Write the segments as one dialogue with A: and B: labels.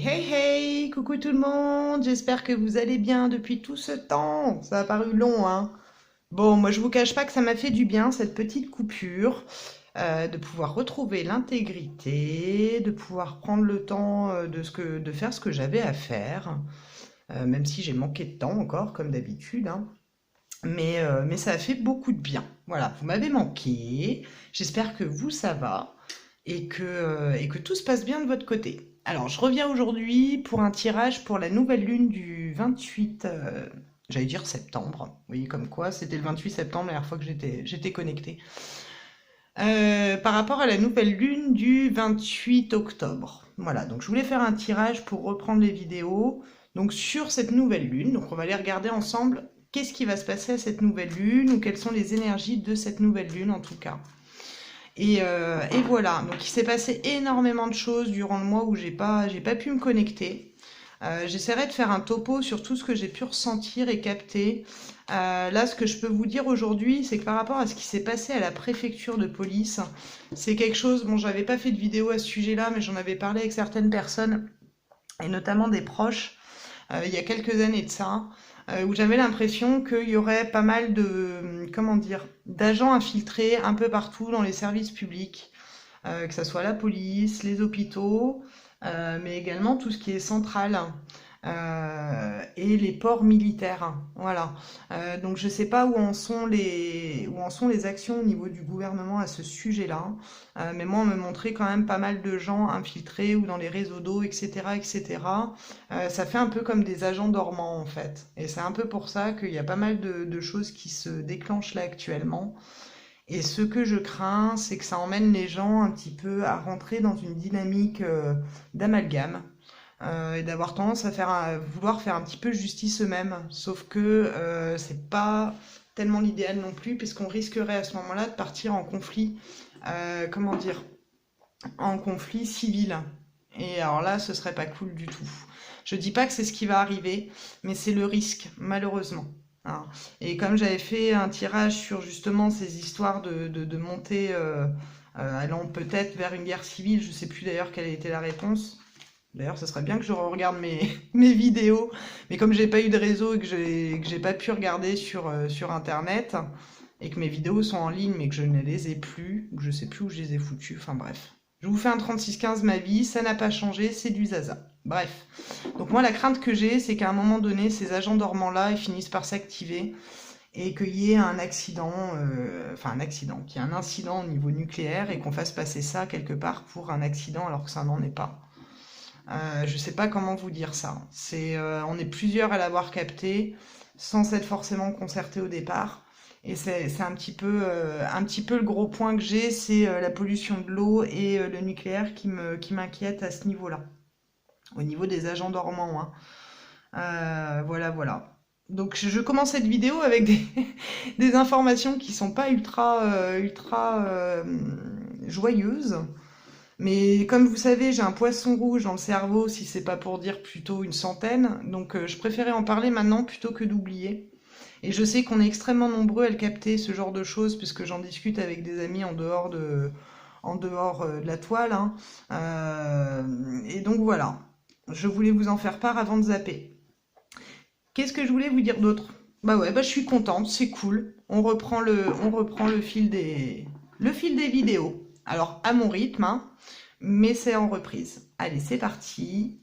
A: Hey hey, coucou tout le monde, j'espère que vous allez bien depuis tout ce temps. Ça a paru long, hein? Bon, moi je vous cache pas que ça m'a fait du bien cette petite coupure, de pouvoir retrouver l'intégrité, de pouvoir prendre le temps de faire ce que j'avais à faire, même si j'ai manqué de temps encore, comme d'habitude, hein. Mais ça a fait beaucoup de bien. Voilà, vous m'avez manqué, j'espère que vous ça va et que tout se passe bien de votre côté. Alors, je reviens aujourd'hui pour un tirage pour la nouvelle lune du 28, j'allais dire septembre. Oui, comme quoi, c'était le 28 septembre la dernière fois que j'étais connectée. Par rapport à la nouvelle lune du 28 octobre. Voilà, donc je voulais faire un tirage pour reprendre les vidéos. Donc sur cette nouvelle lune, donc on va aller regarder ensemble qu'est-ce qui va se passer à cette nouvelle lune ou quelles sont les énergies de cette nouvelle lune en tout cas. Et voilà, donc il s'est passé énormément de choses durant le mois où j'ai pas pu me connecter. J'essaierai de faire un topo sur tout ce que j'ai pu ressentir et capter. Là, ce que je peux vous dire aujourd'hui, c'est que par rapport à ce qui s'est passé à la préfecture de police, c'est quelque chose, bon, j'avais pas fait de vidéo à ce sujet-là, mais j'en avais parlé avec certaines personnes, et notamment des proches, il y a quelques années de ça, où j'avais l'impression qu'il y aurait pas mal de, comment dire, d'agents infiltrés un peu partout dans les services publics, que ça soit la police, les hôpitaux, mais également tout ce qui est central. Et les ports militaires. Voilà. Donc je ne sais pas où en sont les actions au niveau du gouvernement à ce sujet-là. Mais moi, on me montrait quand même pas mal de gens infiltrés ou dans les réseaux d'eau, etc., etc. Ça fait un peu comme des agents dormants en fait. Et c'est un peu pour ça qu'il y a pas mal de choses qui se déclenchent là actuellement. Et ce que je crains, c'est que ça emmène les gens un petit peu à rentrer dans une dynamique d'amalgame et d'avoir tendance à vouloir faire un petit peu justice eux-mêmes. Sauf que c'est pas tellement l'idéal non plus, puisqu'on risquerait à ce moment-là de partir en conflit, comment dire, en conflit civil. Et alors là, ce serait pas cool du tout. Je dis pas que c'est ce qui va arriver, mais c'est le risque, malheureusement. Hein. Et comme j'avais fait un tirage sur justement ces histoires de montée allant peut-être vers une guerre civile, je sais plus d'ailleurs quelle était la réponse. D'ailleurs, ce serait bien que je regarde mes vidéos, mais comme j'ai pas eu de réseau et que j'ai pas pu regarder sur Internet, et que mes vidéos sont en ligne, mais que je ne les ai plus, ou je sais plus où je les ai foutues, enfin bref. Je vous fais un 36-15 ma vie, ça n'a pas changé, c'est du zaza. Bref. Donc moi, la crainte que j'ai, c'est qu'à un moment donné, ces agents dormants-là, ils finissent par s'activer, et qu'il y ait un accident, qu'il y ait un incident au niveau nucléaire, et qu'on fasse passer ça quelque part pour un accident alors que ça n'en est pas. Je sais pas comment vous dire ça. On est plusieurs à l'avoir capté, sans s'être forcément concerté au départ. Et c'est un petit peu le gros point que j'ai, c'est la pollution de l'eau et le nucléaire qui m'inquiète à ce niveau-là. Au niveau des agents dormants, hein. Voilà, voilà. Donc je commence cette vidéo avec des informations qui sont pas ultra joyeuses. Mais comme vous savez, j'ai un poisson rouge dans le cerveau, si c'est pas pour dire plutôt une centaine, donc je préférais en parler maintenant plutôt que d'oublier. Et je sais qu'on est extrêmement nombreux à le capter, ce genre de choses, puisque j'en discute avec des amis en dehors de la toile, hein. Et donc voilà, je voulais vous en faire part avant de zapper. Qu'est-ce que je voulais vous dire d'autre? Bah ouais, bah je suis contente, c'est cool. On reprend le fil des vidéos. Alors à mon rythme, hein, mais c'est en reprise. Allez, c'est parti.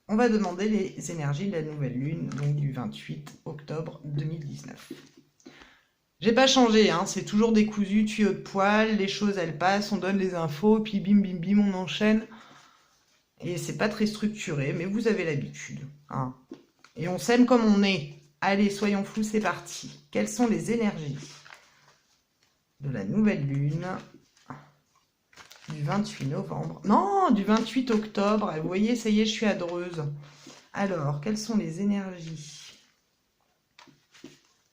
A: On va demander les énergies de la nouvelle lune, donc du 28 octobre 2019. J'ai pas changé, hein, c'est toujours décousu, tuyau de poil, les choses elles passent, on donne les infos, puis bim bim bim, on enchaîne. Et c'est pas très structuré, mais vous avez l'habitude, hein. Et on s'aime comme on est. Allez, soyons fous, c'est parti. Quelles sont les énergies de la nouvelle lune du 28 novembre? Non, du 28 octobre. Vous voyez, ça y est, je suis à Dreuze. Alors, quelles sont les énergies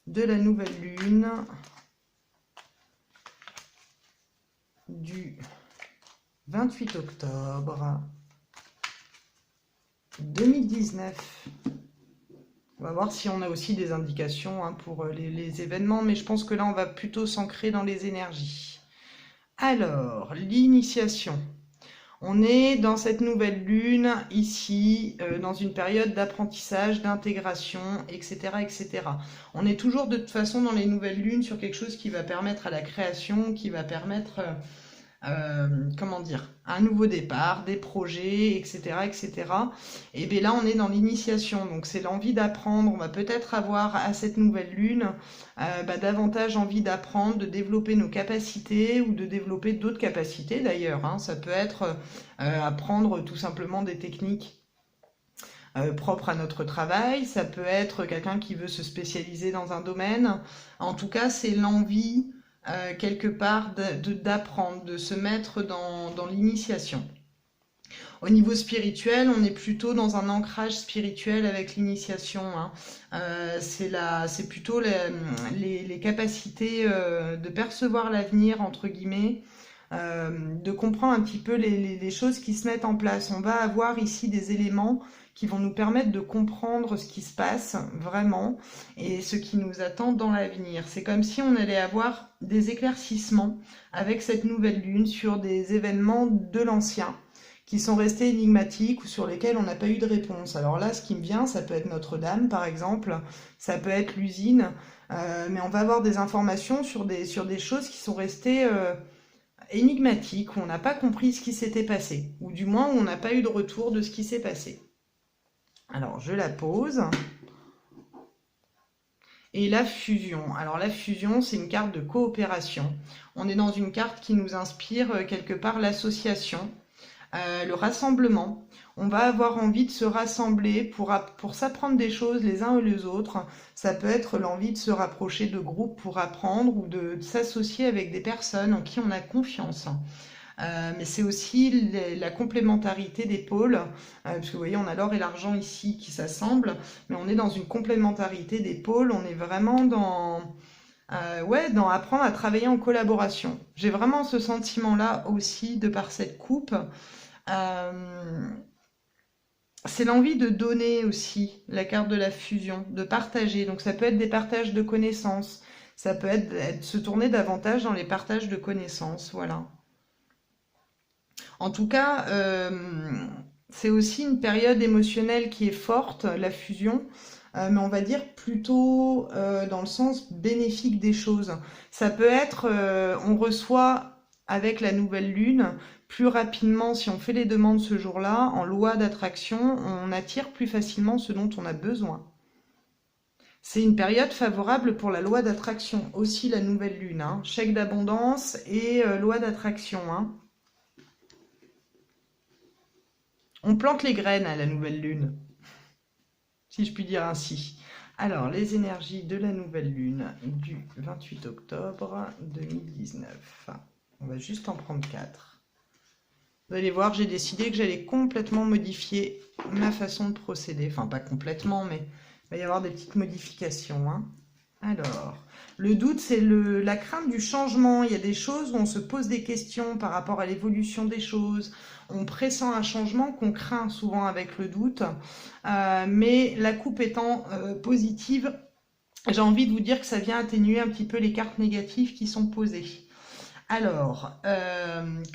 A: de la nouvelle lune du 28 octobre 2019? On va voir si on a aussi des indications, hein, pour les événements, mais je pense que là, on va plutôt s'ancrer dans les énergies. Alors, l'initiation. On est dans cette nouvelle lune, ici, dans une période d'apprentissage, d'intégration, etc., etc. On est toujours de toute façon dans les nouvelles lunes sur quelque chose qui va permettre à la création, qui va permettre comment dire, un nouveau départ, des projets, etc., etc. Et bien là, on est dans l'initiation, donc c'est l'envie d'apprendre. On va peut-être avoir à cette nouvelle lune davantage envie d'apprendre, de développer nos capacités ou de développer d'autres capacités d'ailleurs. Hein. Ça peut être apprendre tout simplement des techniques propres à notre travail, ça peut être quelqu'un qui veut se spécialiser dans un domaine. En tout cas, c'est l'envie quelque part d'apprendre, de se mettre dans l'initiation. Au niveau spirituel, on est plutôt dans un ancrage spirituel avec l'initiation. Hein. C'est plutôt les capacités de percevoir l'avenir, entre guillemets, de comprendre un petit peu les choses qui se mettent en place. On va avoir ici des éléments qui vont nous permettre de comprendre ce qui se passe vraiment et ce qui nous attend dans l'avenir. C'est comme si on allait avoir des éclaircissements avec cette nouvelle lune sur des événements de l'ancien qui sont restés énigmatiques ou sur lesquels on n'a pas eu de réponse. Alors là, ce qui me vient, ça peut être Notre-Dame, par exemple, ça peut être l'usine, mais on va avoir des informations sur des choses qui sont restées énigmatiques, où on n'a pas compris ce qui s'était passé, ou du moins où on n'a pas eu de retour de ce qui s'est passé. Alors, je la pose. Et la fusion. Alors la fusion, c'est une carte de coopération. On est dans une carte qui nous inspire quelque part l'association, le rassemblement. On va avoir envie de se rassembler pour s'apprendre des choses les uns et les autres. Ça peut être l'envie de se rapprocher de groupes pour apprendre ou de s'associer avec des personnes en qui on a confiance. Mais c'est aussi la complémentarité des pôles, parce que vous voyez, on a l'or et l'argent ici qui s'assemblent, mais on est dans une complémentarité des pôles, on est vraiment dans apprendre à travailler en collaboration. J'ai vraiment ce sentiment-là aussi, de par cette coupe. C'est l'envie de donner aussi, la carte de la fusion, de partager. Donc ça peut être des partages de connaissances, ça peut être se tourner davantage dans les partages de connaissances, voilà. En tout cas, c'est aussi une période émotionnelle qui est forte, la fusion, mais on va dire plutôt dans le sens bénéfique des choses. Ça peut être, on reçoit avec la nouvelle lune plus rapidement, si on fait les demandes ce jour-là, en loi d'attraction, on attire plus facilement ce dont on a besoin. C'est une période favorable pour la loi d'attraction, aussi la nouvelle lune, hein. Chèque d'abondance et loi d'attraction, hein. On plante les graines à la nouvelle lune, si je puis dire ainsi. Alors, les énergies de la nouvelle lune du 28 octobre 2019. On va juste en prendre 4. Vous allez voir, j'ai décidé que j'allais complètement modifier ma façon de procéder. Enfin, pas complètement, mais il va y avoir des petites modifications, hein. Alors, le doute, c'est la crainte du changement. Il y a des choses où on se pose des questions par rapport à l'évolution des choses. On pressent un changement qu'on craint souvent avec le doute. Mais la coupe étant positive, j'ai envie de vous dire que ça vient atténuer un petit peu les cartes négatives qui sont posées. Alors,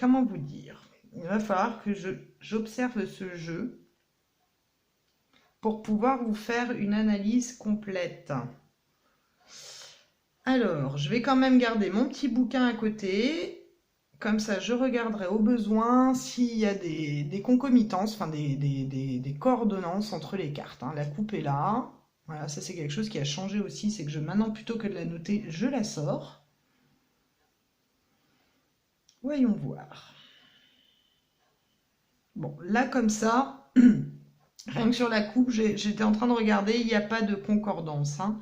A: comment vous dire? Il va falloir que j'observe ce jeu pour pouvoir vous faire une analyse complète. Alors, je vais quand même garder mon petit bouquin à côté. Comme ça, je regarderai au besoin s'il y a des concomitances, enfin des coordonnances entre les cartes, hein. La coupe est là. Voilà, ça c'est quelque chose qui a changé aussi, c'est que maintenant, plutôt que de la noter, je la sors. Voyons voir. Bon, là comme ça, rien que sur la coupe, j'étais en train de regarder, il n'y a pas de concordance, hein.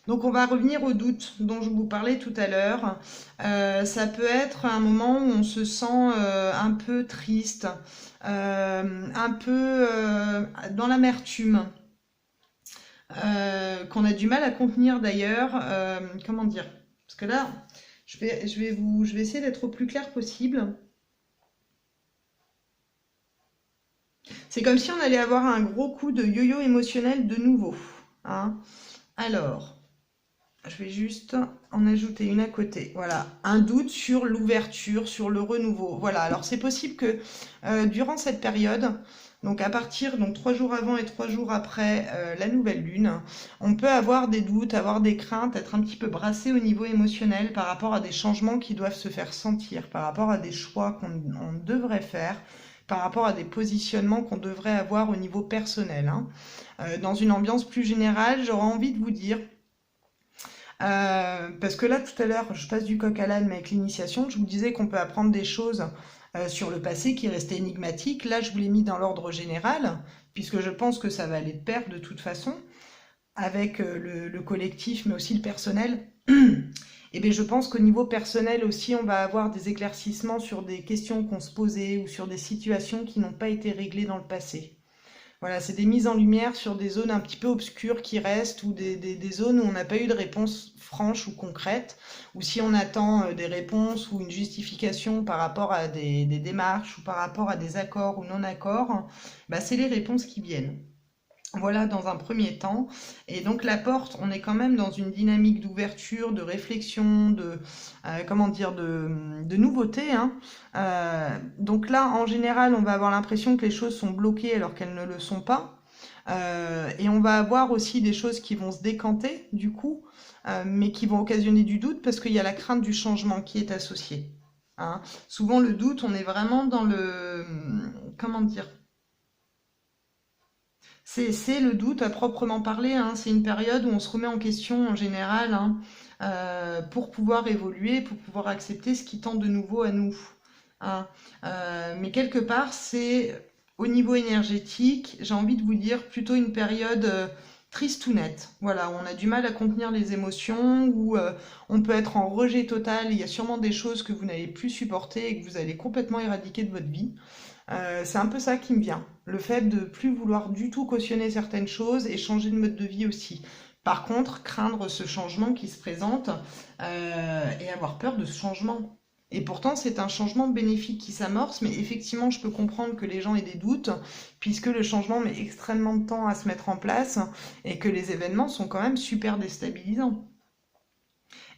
A: Donc on va revenir au doute dont je vous parlais tout à l'heure. Ça peut être un moment où on se sent un peu triste, un peu dans l'amertume, qu'on a du mal à contenir d'ailleurs. Comment dire? Parce que là, je vais essayer d'être au plus clair possible. C'est comme si on allait avoir un gros coup de yo-yo émotionnel de nouveau, hein. Alors, Je vais juste en ajouter une à côté. Voilà, un doute sur l'ouverture, sur le renouveau. Voilà, alors c'est possible que durant cette période, donc à partir donc 3 jours avant et 3 jours après la nouvelle lune, on peut avoir des doutes, avoir des craintes, être un petit peu brassé au niveau émotionnel par rapport à des changements qui doivent se faire sentir, par rapport à des choix qu'on devrait faire, par rapport à des positionnements qu'on devrait avoir au niveau personnel, hein. Dans une ambiance plus générale, j'aurais envie de vous dire parce que là, tout à l'heure, je passe du coq à l'âne, mais avec l'initiation, je vous disais qu'on peut apprendre des choses sur le passé qui restaient énigmatiques. Là, je vous l'ai mis dans l'ordre général, puisque je pense que ça va aller de pair de toute façon, avec le collectif, mais aussi le personnel. Et bien, je pense qu'au niveau personnel aussi, on va avoir des éclaircissements sur des questions qu'on se posait ou sur des situations qui n'ont pas été réglées dans le passé. Voilà, c'est des mises en lumière sur des zones un petit peu obscures qui restent ou des zones où on n'a pas eu de réponse franche ou concrète, ou si on attend des réponses ou une justification par rapport à des démarches ou par rapport à des accords ou non-accords, bah, c'est les réponses qui viennent. Voilà, dans un premier temps. Et donc la porte, on est quand même dans une dynamique d'ouverture, de réflexion, comment dire, de nouveauté, hein. Donc là, en général, on va avoir l'impression que les choses sont bloquées alors qu'elles ne le sont pas. Et on va avoir aussi des choses qui vont se décanter, du coup, mais qui vont occasionner du doute parce qu'il y a la crainte du changement qui est associée, hein. Souvent, le doute, on est vraiment dans comment dire, c'est le doute à proprement parler, hein. C'est une période où on se remet en question en général, hein, pour pouvoir évoluer, pour pouvoir accepter ce qui tend de nouveau à nous, hein. Mais quelque part, c'est au niveau énergétique, j'ai envie de vous dire plutôt une période triste ou nette. Voilà, où on a du mal à contenir les émotions, où on peut être en rejet total. Il y a sûrement des choses que vous n'allez plus supporter et que vous allez complètement éradiquer de votre vie. C'est un peu ça qui me vient. Le fait de plus vouloir du tout cautionner certaines choses et changer de mode de vie aussi. Par contre, craindre ce changement qui se présente et avoir peur de ce changement. Et pourtant, c'est un changement bénéfique qui s'amorce, mais effectivement, je peux comprendre que les gens aient des doutes, puisque le changement met extrêmement de temps à se mettre en place et que les événements sont quand même super déstabilisants.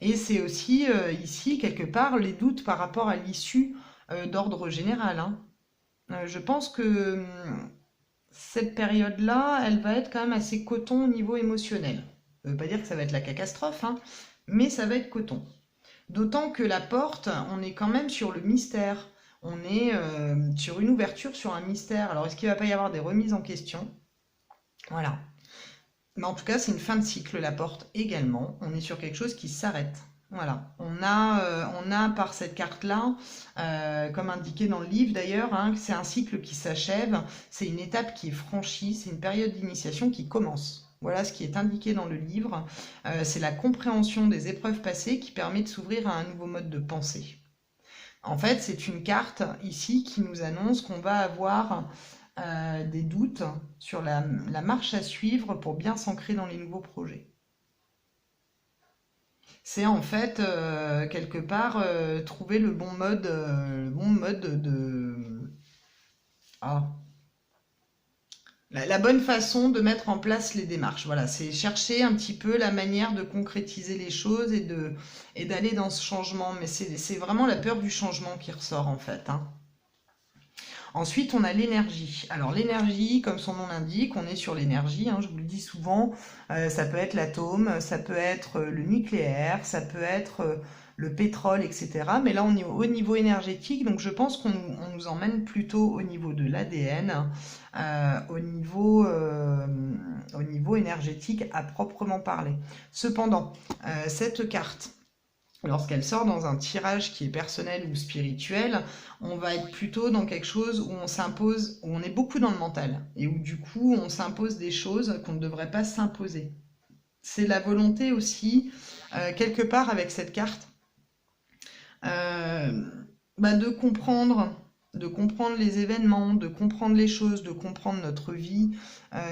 A: Et c'est aussi ici, quelque part, les doutes par rapport à l'issue d'ordre général, hein. Je pense que cette période-là, elle va être quand même assez coton au niveau émotionnel. Ça ne veut pas dire que ça va être la catastrophe, hein, mais ça va être coton. D'autant que la porte, on est quand même sur le mystère. On est sur une ouverture, sur un mystère. Alors, est-ce qu'il ne va pas y avoir des remises en question? Voilà. Mais en tout cas, c'est une fin de cycle, la porte également. On est sur quelque chose qui s'arrête. Voilà. On a par cette carte-là, comme indiqué dans le livre d'ailleurs, hein, que c'est un cycle qui s'achève, c'est une étape qui est franchie, c'est une période d'initiation qui commence. Voilà ce qui est indiqué dans le livre. C'est la compréhension des épreuves passées qui permet de s'ouvrir à un nouveau mode de pensée. En fait, c'est une carte ici qui nous annonce qu'on va avoir des doutes sur la marche à suivre pour bien s'ancrer dans les nouveaux projets. C'est en fait quelque part trouver le bon mode ah, la bonne façon de mettre en place les démarches. Voilà, c'est chercher un petit peu la manière de concrétiser les choses et d'aller dans ce changement. Mais c'est vraiment la peur du changement qui ressort en fait, hein. Ensuite, on a l'énergie. Alors l'énergie, comme son nom l'indique, on est sur l'énergie, hein, je vous le dis souvent, ça peut être l'atome, ça peut être le nucléaire, ça peut être le pétrole, etc. Mais là, on est au niveau énergétique, donc je pense qu'on nous emmène plutôt au niveau de l'ADN, au niveau énergétique à proprement parler. Cependant, cette carte, lorsqu'elle sort dans un tirage qui est personnel ou spirituel, on va être plutôt dans quelque chose où on s'impose, où on est beaucoup dans le mental et où du coup on s'impose des choses qu'on ne devrait pas s'imposer. C'est la volonté aussi, quelque part avec cette carte, euh, de comprendre les événements, de comprendre les choses, de comprendre notre vie.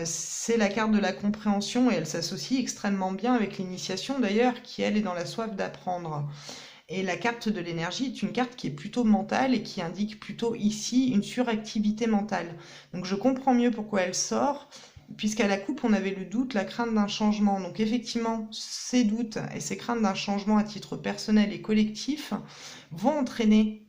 A: C'est la carte de la compréhension et elle s'associe extrêmement bien avec l'initiation d'ailleurs, qui elle est dans la soif d'apprendre. Et la carte de l'énergie est une carte qui est plutôt mentale et qui indique plutôt ici une suractivité mentale. Donc je comprends mieux pourquoi elle sort, puisqu'à la coupe, on avait le doute, la crainte d'un changement. Donc effectivement, ces doutes et ces craintes d'un changement à titre personnel et collectif vont entraîner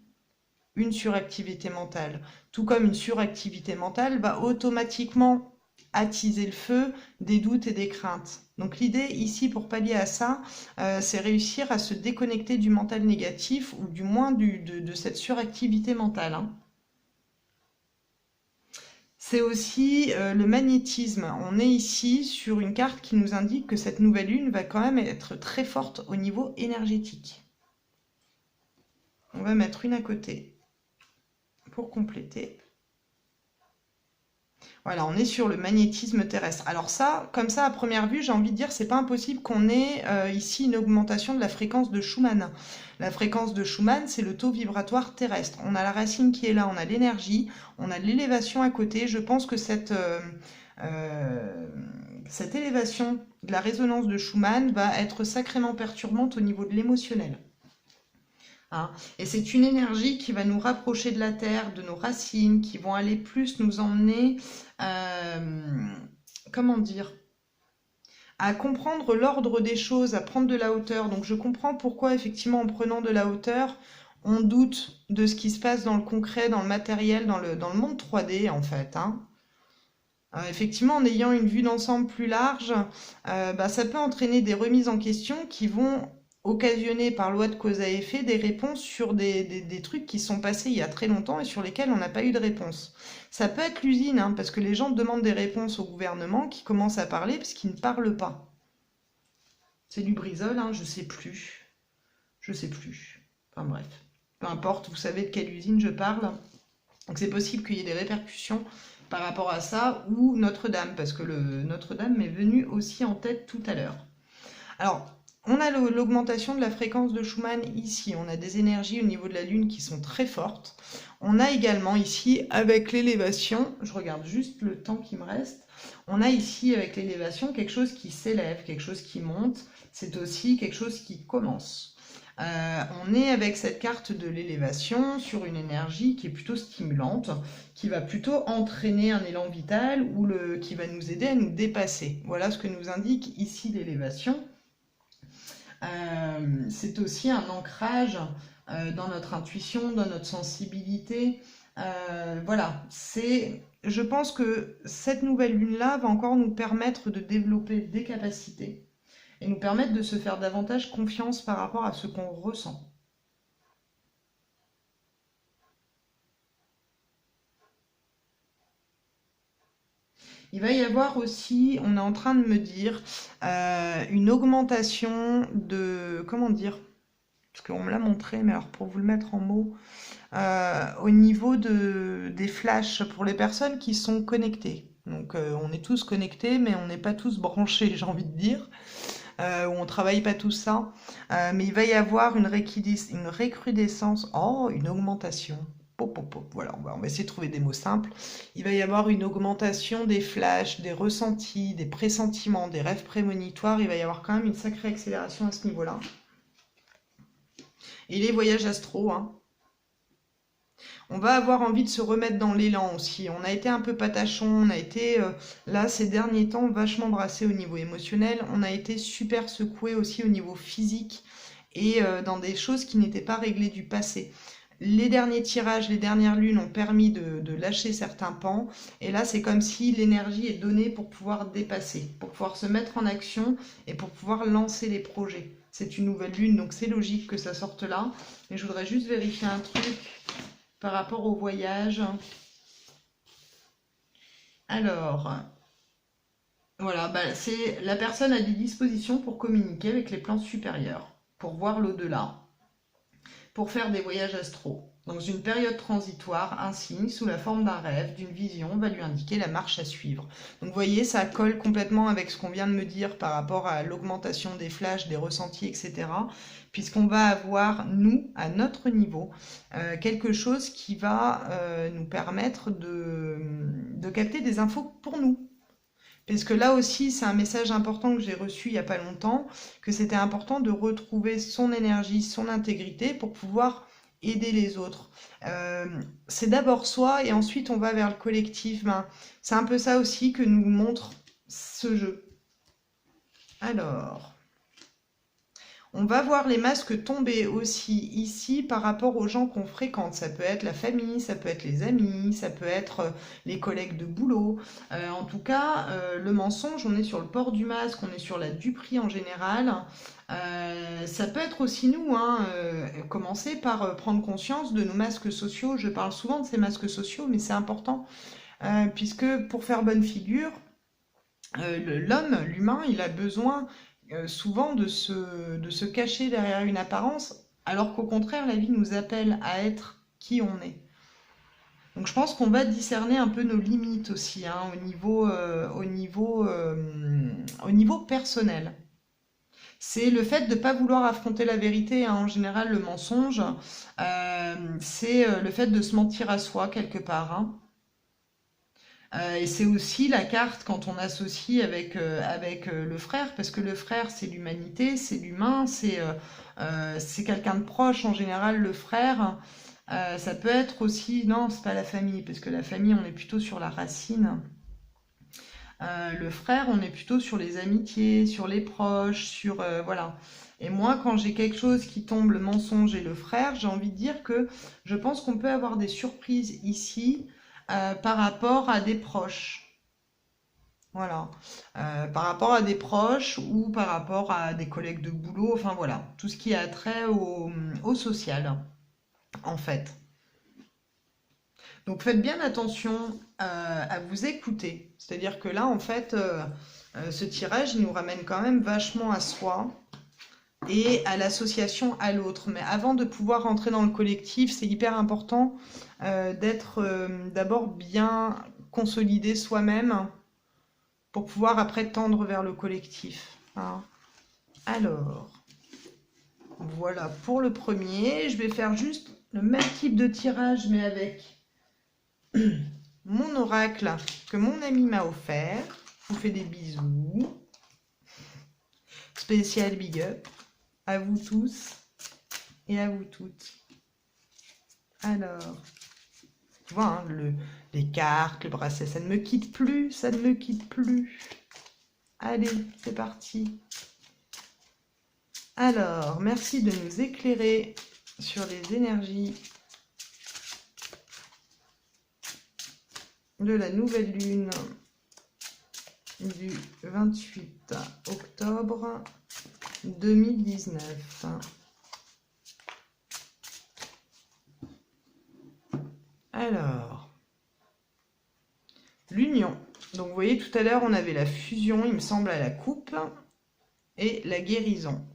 A: une suractivité mentale. Tout comme une suractivité mentale va automatiquement attiser le feu des doutes et des craintes. Donc l'idée ici, pour pallier à ça, c'est réussir à se déconnecter du mental négatif, ou du moins de cette suractivité mentale, hein. C'est aussi le magnétisme. On est ici sur une carte qui nous indique que cette nouvelle lune va quand même être très forte au niveau énergétique. On va mettre une à côté pour compléter. Voilà, on est sur le magnétisme terrestre. Alors ça, comme ça, à première vue, j'ai envie de dire, c'est pas impossible qu'on ait ici une augmentation de la fréquence de Schumann. La fréquence de Schumann, c'est le taux vibratoire terrestre. On a la racine qui est là, on a l'énergie, on a l'élévation à côté. Je pense que cette élévation de la résonance de Schumann va être sacrément perturbante au niveau de l'émotionnel. Hein. Et c'est une énergie qui va nous rapprocher de la terre, de nos racines, qui vont aller plus nous emmener, comment dire, à comprendre l'ordre des choses, à prendre de la hauteur. Donc je comprends pourquoi effectivement en prenant de la hauteur, on doute de ce qui se passe dans le concret, dans le matériel, dans le monde 3D en fait, hein. Effectivement, en ayant une vue d'ensemble plus large, ça peut entraîner des remises en question qui vont occasionner par loi de cause à effet des réponses sur des trucs qui sont passés il y a très longtemps et sur lesquels on n'a pas eu de réponse. Ça peut être l'usine, hein, parce que les gens demandent des réponses au gouvernement qui commencent à parler parce qu'ils ne parlent pas. C'est du brisol, hein, je sais plus. Je sais plus. Enfin bref. Peu importe, vous savez de quelle usine je parle. Donc c'est possible qu'il y ait des répercussions par rapport à ça, ou Notre-Dame, parce que Notre-Dame m'est venu aussi en tête tout à l'heure. Alors, on a l'augmentation de la fréquence de Schumann ici, on a des énergies au niveau de la Lune qui sont très fortes. On a également ici, avec l'élévation, je regarde juste le temps qui me reste, on a ici avec l'élévation quelque chose qui s'élève, quelque chose qui monte, c'est aussi quelque chose qui commence. On est avec cette carte de l'élévation sur une énergie qui est plutôt stimulante, qui va plutôt entraîner un élan vital ou qui va nous aider à nous dépasser. Voilà ce que nous indique ici l'élévation. C'est aussi un ancrage dans notre intuition, dans notre sensibilité. Voilà, je pense que cette nouvelle lune-là va encore nous permettre de développer des capacités et nous permettre de se faire davantage confiance par rapport à ce qu'on ressent. Il va y avoir aussi, on est en train de me dire, une augmentation de, comment dire, parce qu'on me l'a montré, mais alors pour vous le mettre en mots, au niveau des flashs pour les personnes qui sont connectées. Donc on est tous connectés, mais on n'est pas tous branchés, j'ai envie de dire. Où on travaille pas tout ça. Mais il va y avoir une recrudescence, une augmentation. Voilà, on va essayer de trouver des mots simples. Il va y avoir une augmentation des flashs, des ressentis, des pressentiments, des rêves prémonitoires. Il va y avoir quand même une sacrée accélération à ce niveau-là. Et les voyages astro, hein. On va avoir envie de se remettre dans l'élan aussi. On a été un peu patachon, on a été, là, ces derniers temps, vachement brassé au niveau émotionnel. On a été super secoué aussi au niveau physique et dans des choses qui n'étaient pas réglées du passé. Les derniers tirages, les dernières lunes ont permis de lâcher certains pans. Et là, c'est comme si l'énergie est donnée pour pouvoir dépasser, pour pouvoir se mettre en action et pour pouvoir lancer les projets. C'est une nouvelle lune, donc c'est logique que ça sorte là. Mais je voudrais juste vérifier un truc par rapport au voyage. Alors, voilà, la personne a des dispositions pour communiquer avec les plans supérieurs, pour voir l'au-delà, pour faire des voyages astro. Dans une période transitoire, un signe sous la forme d'un rêve, d'une vision, va lui indiquer la marche à suivre. Donc vous voyez, ça colle complètement avec ce qu'on vient de me dire par rapport à l'augmentation des flashs, des ressentis, etc. Puisqu'on va avoir, nous, à notre niveau, quelque chose qui va nous permettre de capter des infos pour nous. Parce que là aussi, c'est un message important que j'ai reçu il n'y a pas longtemps, que c'était important de retrouver son énergie, son intégrité pour pouvoir aider les autres. C'est d'abord soi et ensuite on va vers le collectif. Ben, c'est un peu ça aussi que nous montre ce jeu. Alors... On va voir les masques tomber aussi ici par rapport aux gens qu'on fréquente. Ça peut être la famille, ça peut être les amis, ça peut être les collègues de boulot. En tout cas, le mensonge, on est sur le port du masque, on est sur la duperie en général. Ça peut être aussi nous, hein, commencer par prendre conscience de nos masques sociaux. Je parle souvent de ces masques sociaux, mais c'est important, puisque pour faire bonne figure, l'homme, l'humain, il a besoin souvent de se cacher derrière une apparence, alors qu'au contraire, la vie nous appelle à être qui on est. Donc je pense qu'on va discerner un peu nos limites aussi, hein, au niveau personnel. C'est le fait de ne pas vouloir affronter la vérité, hein. En général, le mensonge, c'est le fait de se mentir à soi quelque part, hein. Et c'est aussi la carte quand on associe avec le frère, parce que le frère, c'est l'humanité, c'est l'humain, c'est quelqu'un de proche en général, le frère. Ça peut être aussi... Non, c'est pas la famille, parce que la famille, on est plutôt sur la racine. Le frère, on est plutôt sur les amitiés, sur les proches, voilà. Et moi, quand j'ai quelque chose qui tombe, le mensonge et le frère, j'ai envie de dire que je pense qu'on peut avoir des surprises ici par rapport à des proches. Voilà. Par rapport à des proches ou par rapport à des collègues de boulot, enfin voilà. Tout ce qui a trait au social, en fait. Donc faites bien attention à vous écouter. C'est-à-dire que là, en fait, ce tirage, il nous ramène quand même vachement à soi et à l'association à l'autre. Mais avant de pouvoir rentrer dans le collectif, c'est hyper important d'être d'abord bien consolidé soi-même pour pouvoir après tendre vers le collectif, hein. Alors, voilà pour le premier. Je vais faire juste le même type de tirage, mais avec mon oracle que mon ami m'a offert. Je vous fais des bisous. Spécial big up à vous tous et à vous toutes. Alors, tu vois, hein, les cartes, le bracelet, ça ne me quitte plus, ça ne me quitte plus. Allez, c'est parti. Alors, merci de nous éclairer sur les énergies de la nouvelle lune du 28 octobre 2019. Alors, l'union. Donc, vous voyez, tout à l'heure, on avait la fusion, il me semble, à la coupe, et la guérison.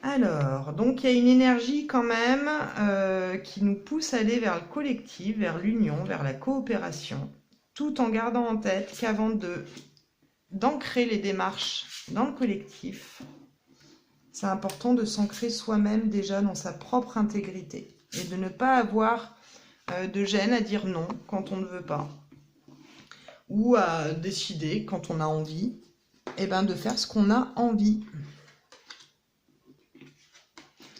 A: Alors, donc, il y a une énergie quand même qui nous pousse à aller vers le collectif, vers l'union, vers la coopération, tout en gardant en tête qu'avant d'ancrer les démarches dans le collectif, c'est important de s'ancrer soi-même déjà dans sa propre intégrité et de ne pas avoir de gêne à dire non quand on ne veut pas ou à décider quand on a envie, et ben de faire ce qu'on a envie.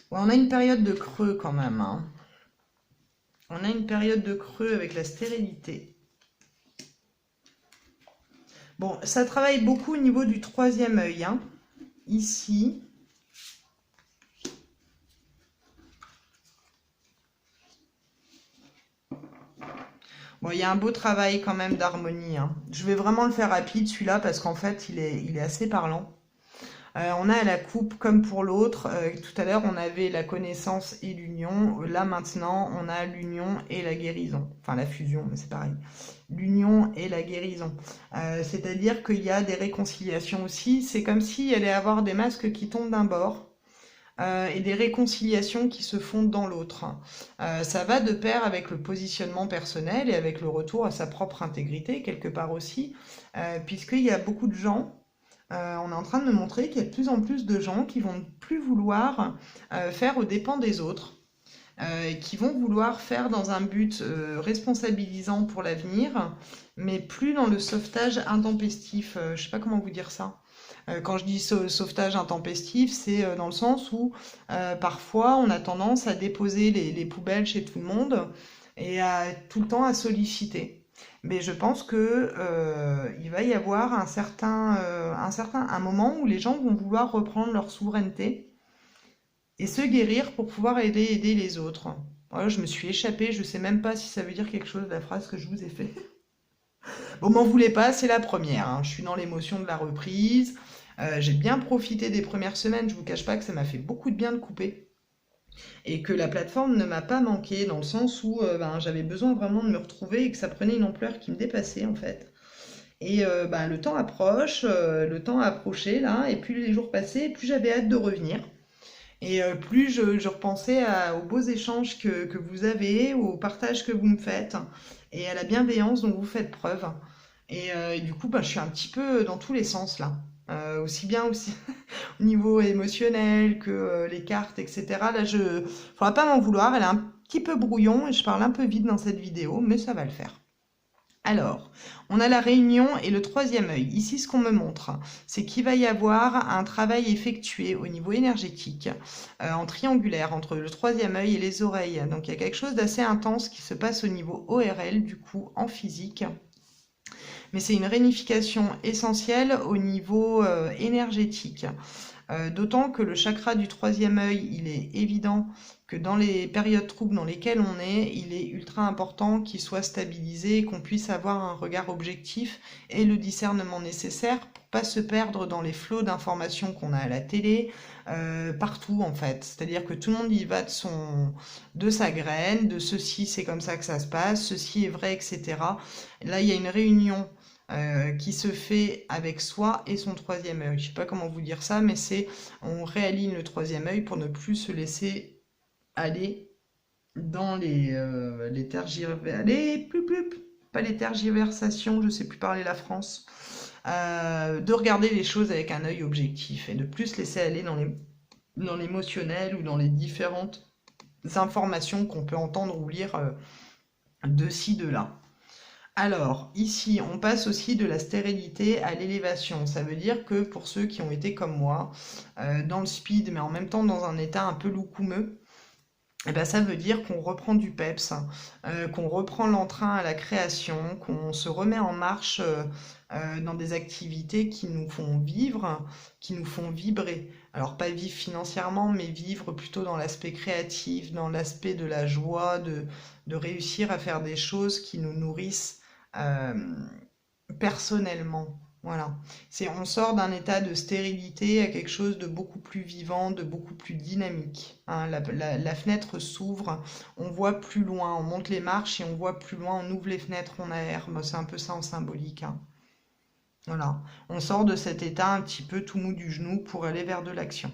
A: Ouais, on a une période de creux quand même, hein. On a une période de creux avec la stérilité. Bon, ça travaille beaucoup au niveau du troisième œil, hein. Ici. Bon, il y a un beau travail quand même d'harmonie, hein. Je vais vraiment le faire rapide celui-là parce qu'en fait, il est assez parlant. On a la coupe comme pour l'autre. Tout à l'heure, on avait la connaissance et l'union. Là, maintenant, on a l'union et la guérison. Enfin, la fusion, mais c'est pareil. L'union et la guérison. C'est-à-dire qu'il y a des réconciliations aussi. C'est comme s'il y allait avoir des masques qui tombent d'un bord et des réconciliations qui se font dans l'autre. Ça va de pair avec le positionnement personnel et avec le retour à sa propre intégrité, quelque part aussi, puisqu'il y a beaucoup de gens... on est en train de me montrer qu'il y a de plus en plus de gens qui vont plus vouloir faire aux dépens des autres, qui vont vouloir faire dans un but responsabilisant pour l'avenir, mais plus dans le sauvetage intempestif. Je sais pas comment vous dire ça. Quand je dis sauvetage intempestif, c'est dans le sens où parfois on a tendance à déposer les poubelles chez tout le monde et à tout le temps à solliciter. Mais je pense que il va y avoir un moment où les gens vont vouloir reprendre leur souveraineté et se guérir pour pouvoir aider les autres. Voilà, je me suis échappée, je sais même pas si ça veut dire quelque chose, la phrase que je vous ai fait. Bon, m'en voulez pas, c'est la première, hein. Je suis dans l'émotion de la reprise. J'ai bien profité des premières semaines, je vous cache pas que ça m'a fait beaucoup de bien de couper. Et que la plateforme ne m'a pas manqué, dans le sens où j'avais besoin vraiment de me retrouver et que ça prenait une ampleur qui me dépassait en fait. Et le temps approche, le temps a approché là, et plus les jours passaient, plus j'avais hâte de revenir. Et plus je repensais aux beaux échanges que vous avez, au partage que vous me faites, et à la bienveillance dont vous faites preuve. Et du coup, je suis un petit peu dans tous les sens là. Aussi bien aussi au niveau émotionnel que les cartes, etc. Là, faudra pas m'en vouloir, elle est un petit peu brouillon et je parle un peu vite dans cette vidéo, mais ça va le faire. Alors, on a la réunion et le troisième œil. Ici, ce qu'on me montre, c'est qu'il va y avoir un travail effectué au niveau énergétique, en triangulaire, entre le troisième œil et les oreilles. Donc, il y a quelque chose d'assez intense qui se passe au niveau ORL, du coup, en physique. Mais c'est une réunification essentielle au niveau énergétique. D'autant que le chakra du troisième œil, il est évident que dans les périodes troubles dans lesquelles on est, il est ultra important qu'il soit stabilisé, qu'on puisse avoir un regard objectif et le discernement nécessaire pour pas se perdre dans les flots d'informations qu'on a à la télé, partout en fait. C'est-à-dire que tout le monde y va de sa graine, de ceci c'est comme ça que ça se passe, ceci est vrai, etc. Là, il y a une réunion qui se fait avec soi et son troisième œil. Je sais pas comment vous dire ça, mais on réaligne le troisième œil pour ne plus se laisser aller dans les pas les tergiversations, je sais plus parler la France, de regarder les choses avec un œil objectif et de plus se laisser aller dans l'émotionnel ou dans les différentes informations qu'on peut entendre ou lire de ci, de là. Alors, ici, on passe aussi de la stérilité à l'élévation. Ça veut dire que pour ceux qui ont été comme moi, dans le speed, mais en même temps dans un état un peu loukoumeux, eh ben, ça veut dire qu'on reprend du peps, qu'on reprend l'entrain à la création, qu'on se remet en marche dans des activités qui nous font vivre, qui nous font vibrer. Alors pas vivre financièrement, mais vivre plutôt dans l'aspect créatif, dans l'aspect de la joie, de réussir à faire des choses qui nous nourrissent euh, personnellement. Voilà. On sort d'un état de stérilité à quelque chose de beaucoup plus vivant, de beaucoup plus dynamique, hein. La fenêtre s'ouvre, on voit plus loin, on monte les marches et on voit plus loin, on ouvre les fenêtres, on aère. Bon, c'est un peu ça en symbolique, hein. Voilà. On sort de cet état un petit peu tout mou du genou pour aller vers de l'action.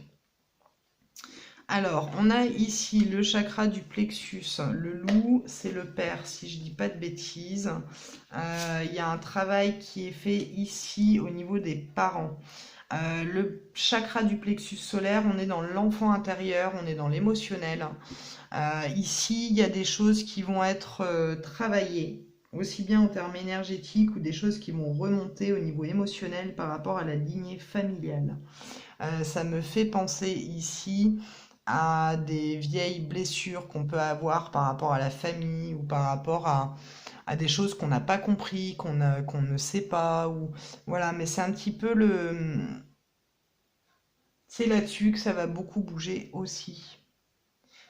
A: Alors, on a ici le chakra du plexus. Le loup, c'est le père, si je dis pas de bêtises. Il y a un travail qui est fait ici au niveau des parents. Le chakra du plexus solaire, on est dans l'enfant intérieur, on est dans l'émotionnel. Ici, il y a des choses qui vont être travaillées, aussi bien en termes énergétiques ou des choses qui vont remonter au niveau émotionnel par rapport à la lignée familiale. Ça me fait penser ici à des vieilles blessures qu'on peut avoir par rapport à la famille ou par rapport à des choses qu'on n'a pas compris, qu'on ne sait pas. Voilà, mais c'est un petit peu c'est là-dessus que ça va beaucoup bouger aussi.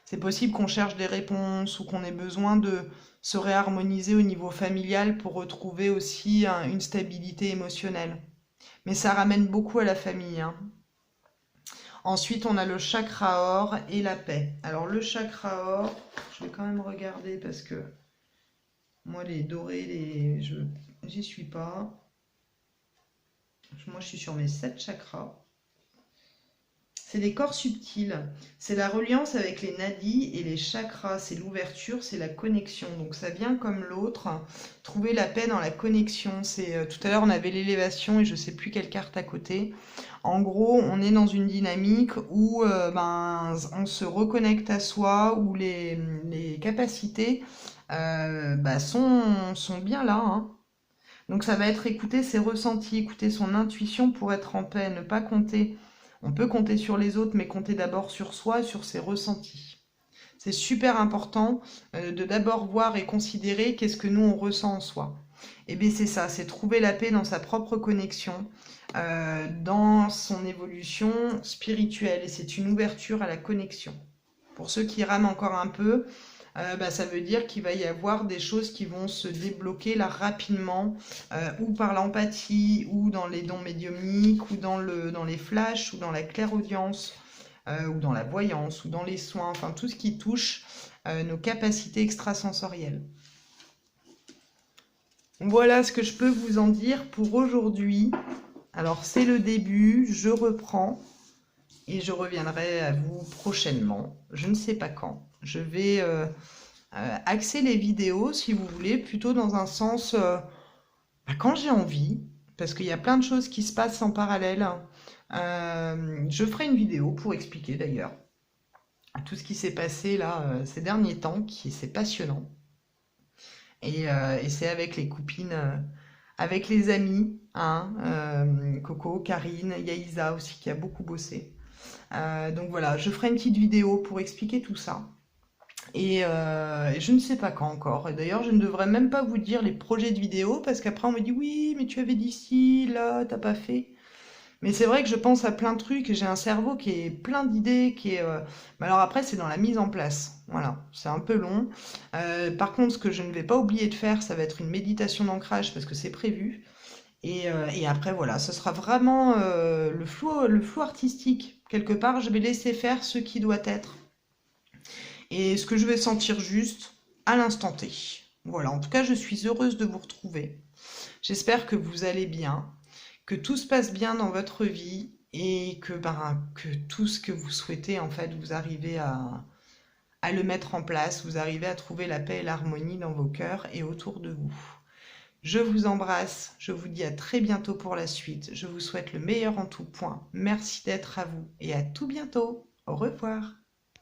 A: C'est possible qu'on cherche des réponses ou qu'on ait besoin de se réharmoniser au niveau familial pour retrouver aussi une stabilité émotionnelle. Mais ça ramène beaucoup à la famille, hein. Ensuite, on a le chakra or et la paix. Alors, le chakra or, je vais quand même regarder parce que moi, les dorés, j'y suis pas. Moi, je suis sur mes 7 chakras. C'est les corps subtils. C'est la reliance avec les nadis et les chakras. C'est l'ouverture, c'est la connexion. Donc, ça vient comme l'autre. Trouver la paix dans la connexion. Tout à l'heure, on avait l'élévation et je sais plus quelle carte à côté. En gros, on est dans une dynamique où on se reconnecte à soi, où les capacités sont bien là, hein. Donc ça va être écouter ses ressentis, écouter son intuition pour être en paix, ne pas compter. On peut compter sur les autres, mais compter d'abord sur soi et sur ses ressentis. C'est super important de d'abord voir et considérer qu'est-ce que nous on ressent en soi. Et bien c'est ça, c'est trouver la paix dans sa propre connexion, dans son évolution spirituelle. Et c'est une ouverture à la connexion. Pour ceux qui rament encore un peu, ça veut dire qu'il va y avoir des choses qui vont se débloquer là rapidement, ou par l'empathie, ou dans les dons médiumniques, ou dans les flashs, ou dans la clairaudience, ou dans la voyance, ou dans les soins, enfin tout ce qui touche nos capacités extrasensorielles. Voilà ce que je peux vous en dire pour aujourd'hui. Alors c'est le début, je reprends et je reviendrai à vous prochainement, je ne sais pas quand. Je vais axer les vidéos, si vous voulez, plutôt dans un sens quand j'ai envie, parce qu'il y a plein de choses qui se passent en parallèle. Je ferai une vidéo pour expliquer d'ailleurs tout ce qui s'est passé là ces derniers temps, qui c'est passionnant. Et c'est avec les copines, avec les amis, hein, Coco, Karine, il y a Isa aussi qui a beaucoup bossé. Donc voilà, je ferai une petite vidéo pour expliquer tout ça. Et je ne sais pas quand encore. Et d'ailleurs, je ne devrais même pas vous dire les projets de vidéo parce qu'après on me dit oui, mais tu avais dit ci, là, t'as pas fait. Mais c'est vrai que je pense à plein de trucs et j'ai un cerveau qui est plein d'idées, qui est. Mais alors après, c'est dans la mise en place. Voilà, c'est un peu long. Par contre, ce que je ne vais pas oublier de faire, ça va être une méditation d'ancrage parce que c'est prévu. Et après, voilà, ce sera vraiment le flou artistique. Quelque part, je vais laisser faire ce qui doit être et ce que je vais sentir juste à l'instant T. Voilà, en tout cas, je suis heureuse de vous retrouver. J'espère que vous allez bien, que tout se passe bien dans votre vie et que tout ce que vous souhaitez, en fait, vous arrivez à le mettre en place, vous arrivez à trouver la paix et l'harmonie dans vos cœurs et autour de vous. Je vous embrasse, je vous dis à très bientôt pour la suite. Je vous souhaite le meilleur en tout point. Merci d'être à vous et à tout bientôt. Au revoir.